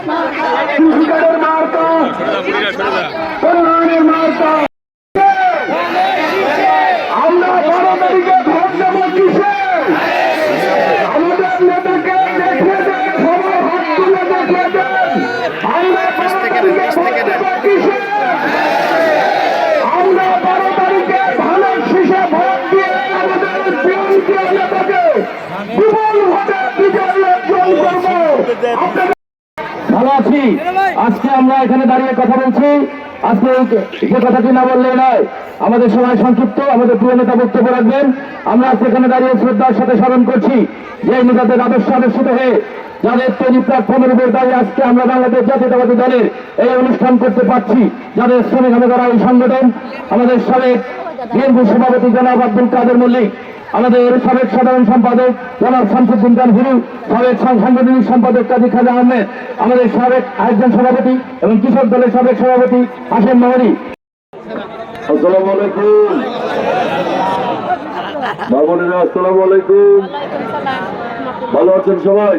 কৃষিকারের মার্কা, কল্যাণের মার্কা। আমরা 12 তারিখে ভোট দেব কিসে? আমাদের নেতাকে দেখে দেন, সবাই হাত তুলে দেখে দেন। আমরা 12 তারিখে ভোট দেব কিসে? আমরা 12 তারিখে ধানের শীষে ভোট দিয়ে আমাদের প্রিয় নেতাকে বিপুল ভোটে বিজয়ী অর্জন করব। ভালো আছি। আজকে আমরা এখানে দাঁড়িয়ে কথা বলছি। আজকে যে কথাটি না বললে নয়, আমাদের সময় সংক্ষিপ্ত, আমাদের প্রিয় নেতা বক্তব্য রাখবেন। আমরা আজকে এখানে দাঁড়িয়ে শ্রদ্ধার সাথে স্মরণ করছি যে নেতাদের আদর্শ আদর্শিত হয়ে যাদের তৈরি প্ল্যাটফর্মের উপর দাঁড়িয়ে আজকে আমরা বাংলাদেশ জাতীয়তাবাদী দলের এই অনুষ্ঠান করতে পারছি, যাদের শ্রমিক হবে তারা এই সংগঠন, আমাদের সাবেক বিএনপি সভাপতি জনাব আব্দুল কাদের মল্লিক, আমাদের সাবেক সাধারণ সম্পাদক জনাব শামসুদ্দিন খান হিরু, সাবেক সাংগঠনিক সম্পাদক কাজী খাজা আহমেদ, আমাদের সাবেক আরেকজন সভাপতি এবং কৃষক দলের সাবেক সভাপতি হাসেম মাহরি। আসসালামু আলাইকুম বাবুরা, আসসালামু আলাইকুম। ভালো আছেন সবাই?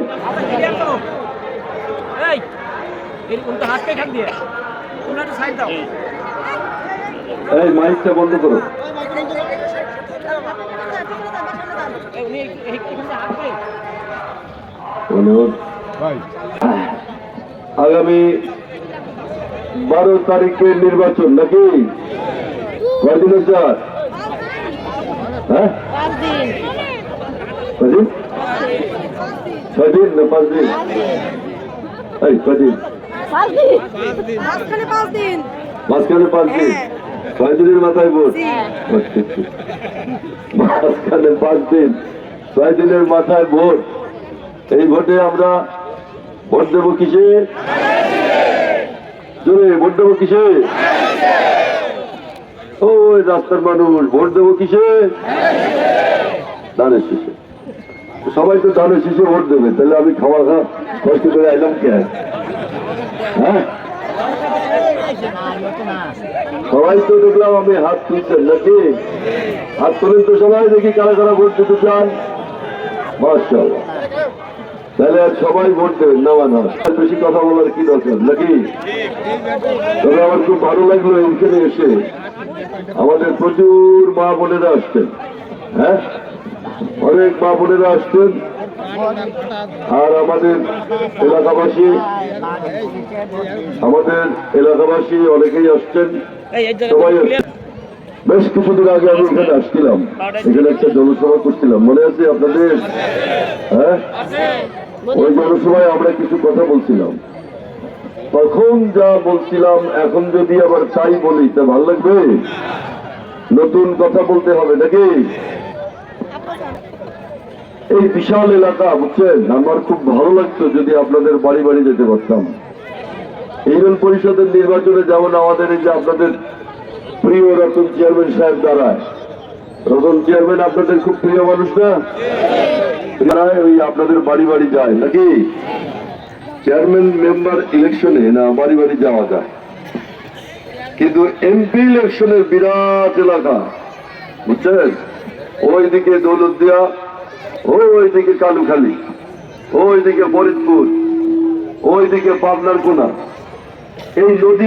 এই মাইকটা বন্ধ করো। আগামী 12 তারিখের নির্বাচন নাকি? কয়দিন স্যার? হ্যাঁ, 6 দিন না 5 দিন? এই কদিন? মাঝখানে 5 দিন। 6 দিনের মাথায় ভোট? মাঝখানে 5 দিন, 6 দিনের মাথায় ভোট। এই ভোটে আমরা ভোট দেবো কিসে? জোরে ভোট দেবো কিসে? ওই রাস্তার মানুষ, ভোট দেবো কিসে? ধানের শীষে। সবাই তো ধানের শীষে ভোট দেবে, তাহলে আমি খাওয়া কষ্ট করে আইলাম কে? হ্যাঁ, সবাই তো দেখলাম আমি হাত তুলছেন নাকি? হাত তুলেন তো সবাই, দেখি কারা কারা ভোট দিতে চান। মাশাআল্লাহ, তাহলে আর সবাই ভোট দেবেন না? বেশি কথা বলার কি দরকার নাকি? তবে আমার খুব ভালো লাগলো এইখানে এসে, আমাদের প্রচুর মা বোনেরা আসছেন। হ্যাঁ, অনেক মা বোনেরা আসছেন। আর আমাদের এলাকাবাসী অনেকেই আসছেন, সবাই আসছেন। বেশ কিছুদিন আগে আমি এখানে আসছিলাম, এখানে একটা জনসভা করছিলাম, মনে আছে আপনাদের? হ্যাঁ, ওই জনসভায় আমরা কিছু কথা বলছিলাম। তখন যা বলছিলাম এখন যদি আবার তাই বলি তা ভালো লাগবে? নতুন কথা বলতে হবে নাকি? এই বিশাল এলাকা, বুঝছেন, আমার খুব ভালো লাগতো যদি আপনাদের বাড়ি বাড়ি যেতে পারতাম। ইউনিয়ন পরিষদের নির্বাচনে যেমন আমাদের এই যে আপনাদের প্রিয় রতন চেয়ারম্যান সাহেব দাঁড়ায়, রতন চেয়ারম্যান আপনাদের খুব প্রিয় মানুষ না? ওই আপনাদের বাড়ি বাড়ি যায় নাকি? চেয়ারম্যান মেম্বার ইলেকশনে না বাড়ি বাড়ি যাওয়া যায়, কিন্তু এমপি ইলেকশনের বিরাট এলাকা, বুঝছেন? ওইদিকে দৌলতদিয়া, ওইদিকে কালুখালী, ওইদিকে ফরিদপুর, ওইদিকে পাবনার কোনা, এই নদী